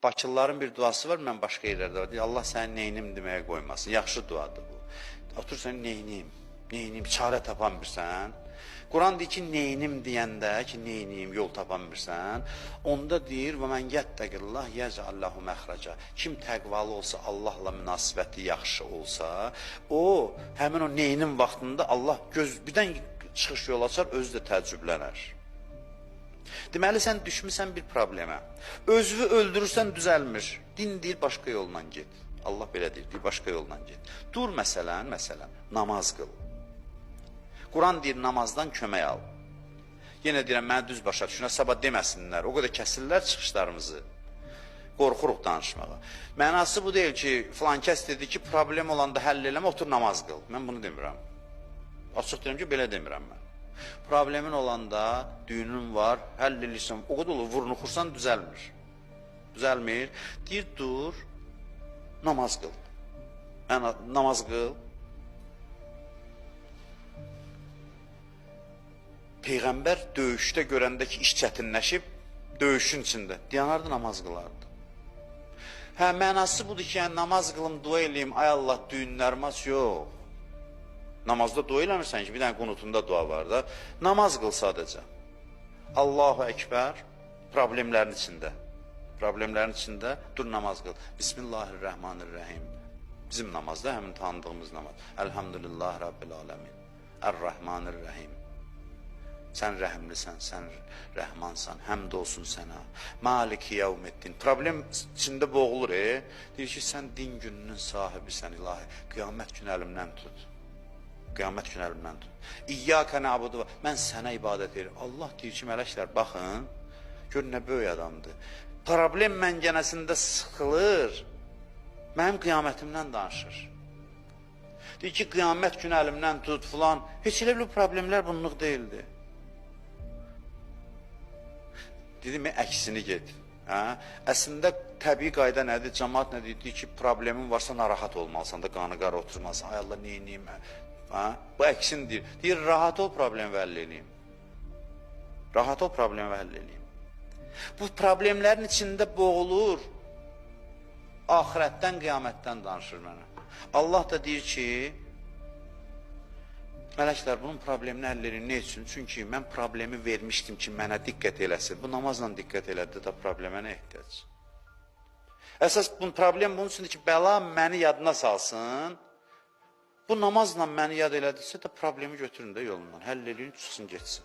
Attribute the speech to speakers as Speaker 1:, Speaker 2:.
Speaker 1: Bakılıların bir duası var, mən başqa yerlərdə var. Deyir, Allah sənin neynim deməyə qoymasın. Yaxşı duadır bu. Otur sən neynim, çarə tapan bilsən. Quran deyir ki, neynim deyəndə ki, neynim, yol tapan bilsən. Onda deyir, və mən yəttəqillah yəcəllahu məxrəca. Kim təqvalı olsa, Allahla münasibəti yaxşı olsa, o, həmin o neynim vaxtında Allah birdən çıxış yol açar, özü də təəccüblənər. Deməli, sən düşmüsən bir problemə. Özünü öldürürsən, düzəlmir. Din deyir, başqa yolla get. Allah belə deyir, başqa yolla get. Dur məsələn, namaz qıl. Quran deyir, namazdan kömək al. Yenə deyirəm, mənə düz başa düşünə, sabah deməsinlər. O qədər kəsirlər çıxışlarımızı. Qorxuruq danışmağa. Mənası bu deyil ki, filan kəs dedi ki, problem olanda həll eləmə, otur namaz qıl. Mən bunu demirəm. Açıq deyirəm ki, belə demirəm mən. Problemin olanda düyünün var, həll edirsən, o qədər olur, vurnuxursan, düzəlmir. Düzəlmir. Deyir, dur, namaz qıl. Namaz qıl. Peyğəmbər döyüşdə görəndə ki, iş çətinləşib, döyüşün içində, dayanardı, namaz qılardı. Mənası budur ki, yəni, namaz qılım, dua eləyim, ay Allah, düyünlərim aç, yox. Namazda dua eləmirsən ki, bir dənə qunutunda dua var da, namaz qıl sadəcə. Allahu Ekber, problemlərin içində, dur namaz qıl. Bismillahirrahmanirrahim. Bizim namazda, həmin tanıdığımız namaz. Elhamdülillah Rabbil Alemin. Ər-Rahmanir-Rahim. Sən rəhimlisən, sən rəhmansan, həmd olsun sənə. Maliki yevmiddin. Problem içində boğulur, deyir ki, sən din gününün sahibisən ilahi. Qiyamət günü əlimdən tut. Qiyamət günü əlimdən tut. İyyəkə nəbudu, mən sənə ibadət edirəm. Allah deyir ki, mələklər, baxın, gör nə böyük adamdır. Problem məngənəsində sıxılır, mənim qiyamətimdən danışır. Deyir ki, qiyamət günü əlimdən tut, filan. Heç elə bir problemlər bunluq deyildi. Dedim, əksini get. Əslində, təbii qayda nədir? Cəmaat nədir? Deyir ki, problemin varsa narahat olmalısan da, qanı qara oturmalısan. Ay Allah, neyiniyim? Bu əksin deyir. Deyir, rahat ol, problemi həll edeyim. Rahat ol, problemi həll edeyim. Bu problemlərin içində boğulur. Ahirətdən, qiyamətdən danışır mənə. Allah da deyir ki, mələklər, bunun problemini həll edin. Ne üçün? Çünki mən problemi vermişdim ki, mənə diqqət eləsin. Bu namazla diqqət elədi də problemə nə ehtiyac? Əsas problem bunun üçündür ki, bəla məni yadına salsın. Bu namazla məni yad elədirsə də problemi götürün də yolundan. Həll edin, çıxsın, geçsin.